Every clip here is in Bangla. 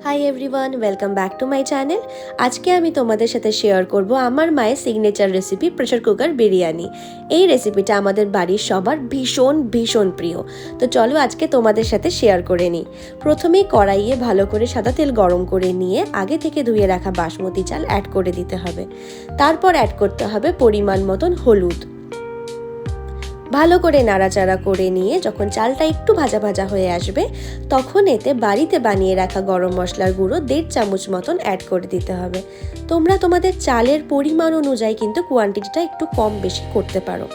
Hi everyone, welcome back to my channel. আজকে আমি তোমাদের সাথে শেয়ার করব আমার মায়ের signature recipe pressure cooker biryani. এই রেসিপিটা আমাদের বাড়ির সবার ভীষণ প্রিয়। তো চলো আজকে তোমাদের সাথে শেয়ার করে নিই। প্রথমেই কড়াইয়ে ভালো করে সাদা তেল গরম করে নিয়ে আগে থেকে ধুয়ে রাখা বাসমতি চাল অ্যাড করে দিতে হবে। তারপর অ্যাড করতে হবে পরিমাণ মতন হলুদ। ভালো করে নাড়াচাড়া করে নিয়ে যখন চালটা একটু ভাজা ভাজা হয়ে আসবে তখন এতে বাড়িতে বানিয়ে রাখা গরম মশলার গুঁড়ো 1.5 চামচ মতন অ্যাড করে দিতে হবে। তোমরা তোমাদের চালের পরিমাণ অনুযায়ী কিন্তু কোয়ান্টিটিটা একটু কম বেশি করতে পারো,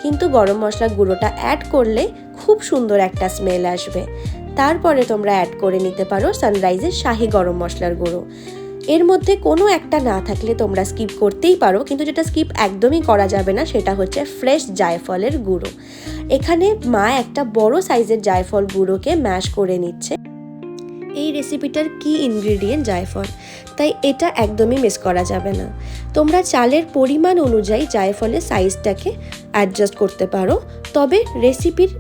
কিন্তু গরম মশলার গুঁড়োটা অ্যাড করলে খুব সুন্দর একটা স্মেল আসবে। তারপরে তোমরা অ্যাড করে নিতে পারো সানরাইজের শাহি গরম মশলার গুঁড়ো। এর মধ্যে কোনো একটা না থাকলে তোমরা স্কিপ করতেই পারো, কিন্তু যেটা স্কিপ একদমই করা যাবে না সেটা হচ্ছে ফ্রেশ জায়ফলের গুঁড়ো। এখানে মা একটা বড় সাইজের জায়ফল গুঁড়োকে ম্যাশ করে নিচ্ছে। এই রেসিপিটার কি ইনগ্রিডিয়েন্ট জায়ফল, তাই এটা একদমই মিস করা যাবে না। তোমরা চালের পরিমাণ অনুযায়ী জায়ফলের সাইজটাকে অ্যাডজাস্ট করতে পারো, তবে রেসিপির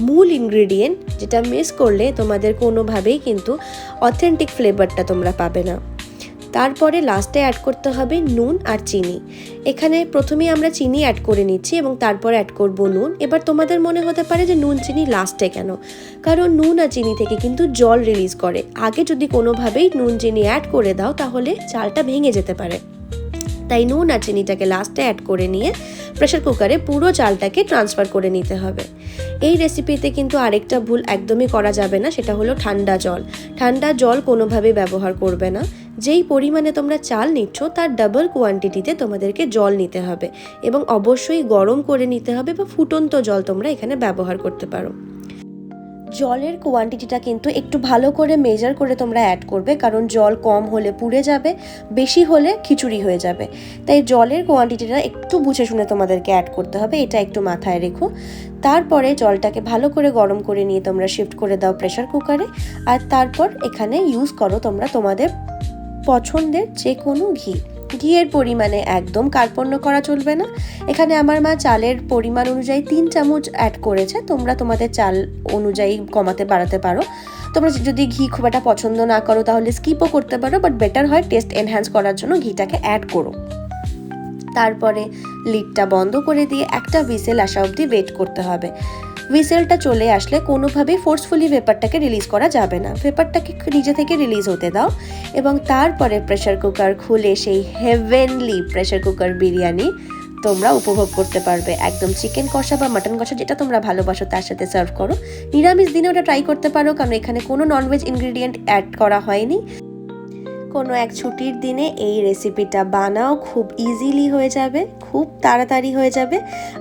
মূল ইনগ্রিডিয়েন্ট যেটা মিস করলে তোমাদের কোনোভাবেই কিন্তু অথেন্টিক ফ্লেভারটা তোমরা পাবে না। তারপরে লাস্টে অ্যাড করতে হবে নুন আর চিনি। এখানে প্রথমেই আমরা চিনি অ্যাড করে নিচ্ছি এবং তারপর অ্যাড করব নুন। এবার তোমাদের মনে হতে পারে যে নুন চিনি লাস্টে কেন, কারণ নুন আর চিনি থেকে কিন্তু জল রিলিজ করে। আগে যদি কোনোভাবেই নুন চিনি অ্যাড করে দাও তাহলে চালটা ভেঙে যেতে পারে, তাই নুন আর চিনিটাকে লাস্টে অ্যাড করে নিয়ে প্রেশার কুকারে পুরো চালটাকে ট্রান্সফার করে নিতে হবে। এই রেসিপিতে কিন্তু আরেকটা ভুল একদমই করা যাবে না, সেটা হলো ঠান্ডা জল। ঠান্ডা জল কোনোভাবেই ব্যবহার করবে না। যেই পরিমাণে তোমরা চাল নিচ্ছ তার ডাবল কোয়ান্টিটিতে তোমাদেরকে জল নিতে হবে এবং অবশ্যই গরম করে নিতে হবে বা ফুটন্ত জল তোমরা এখানে ব্যবহার করতে পারো। জলের কোয়ান্টিটিটা কিন্তু একটু ভালো করে মেজার করে তোমরা অ্যাড করবে, কারণ জল কম হলে পুড়ে যাবে, বেশি হলে খিচুড়ি হয়ে যাবে। তাই জলের কোয়ান্টিটিটা একটু বুঝে শুনে তোমাদেরকে অ্যাড করতে হবে, এটা একটু মাথায় রেখো। তারপরে জলটাকে ভালো করে গরম করে নিয়ে তোমরা শিফট করে দাও প্রেশার কুকারে। আর তারপর এখানে ইউজ করো তোমরা তোমাদের পছন্দের যে কোনো ঘিয়ের পরিমাণে একদম কার্পণ্য করা চলবে না। এখানে আমার মা চালের পরিমাণ অনুযায়ী 3 চামচ অ্যাড করেছে, তোমরা তোমাদের চাল অনুযায়ী কমাতে বাড়াতে পারো। তোমরা যদি ঘি খুব একটা পছন্দ না করো তাহলে স্কিপও করতে পারো, বাট বেটার হয় টেস্ট এনহ্যান্স করার জন্য ঘিটাকে অ্যাড করো। তারপরে লিডটা বন্ধ করে দিয়ে একটা হুইসেল আসা অবধি ওয়েট করতে হবে। হুইসেলটা চলে আসলে কোনোভাবেই ফোর্সফুলি ভেপারটাকে রিলিজ করা যাবে না, ভেপারটাকে নিজে থেকে রিলিজ হতে দাও এবং তারপরে প্রেশার কুকার খুলে সেই হেভেনলি প্রেশার কুকার বিরিয়ানি তোমরা উপভোগ করতে পারবে। একদম চিকেন কষা বা মাটন কষা যেটা তোমরা ভালোবাসো তার সাথে সার্ভ করো। নিরামিষ দিনে ওটা ট্রাই করতে পারো, কারণ এখানে কোনো ননভেজ ইনগ্রিডিয়েন্ট অ্যাড করা হয়নি। কোনো এক ছুটির দিনে এই রেসিপিটা বানাও, খুব ইজিলি হয়ে যাবে, খুব তাড়াতাড়ি হয়ে যাবে।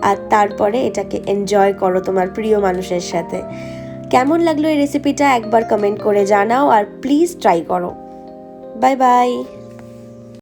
আর তারপরে এটাকে এনজয় করো তোমার প্রিয় মানুষের সাথে। কেমন লাগলো এই রেসিপিটা একবার কমেন্ট করে জানাও আর প্লিজ ট্রাই করো। Bye bye.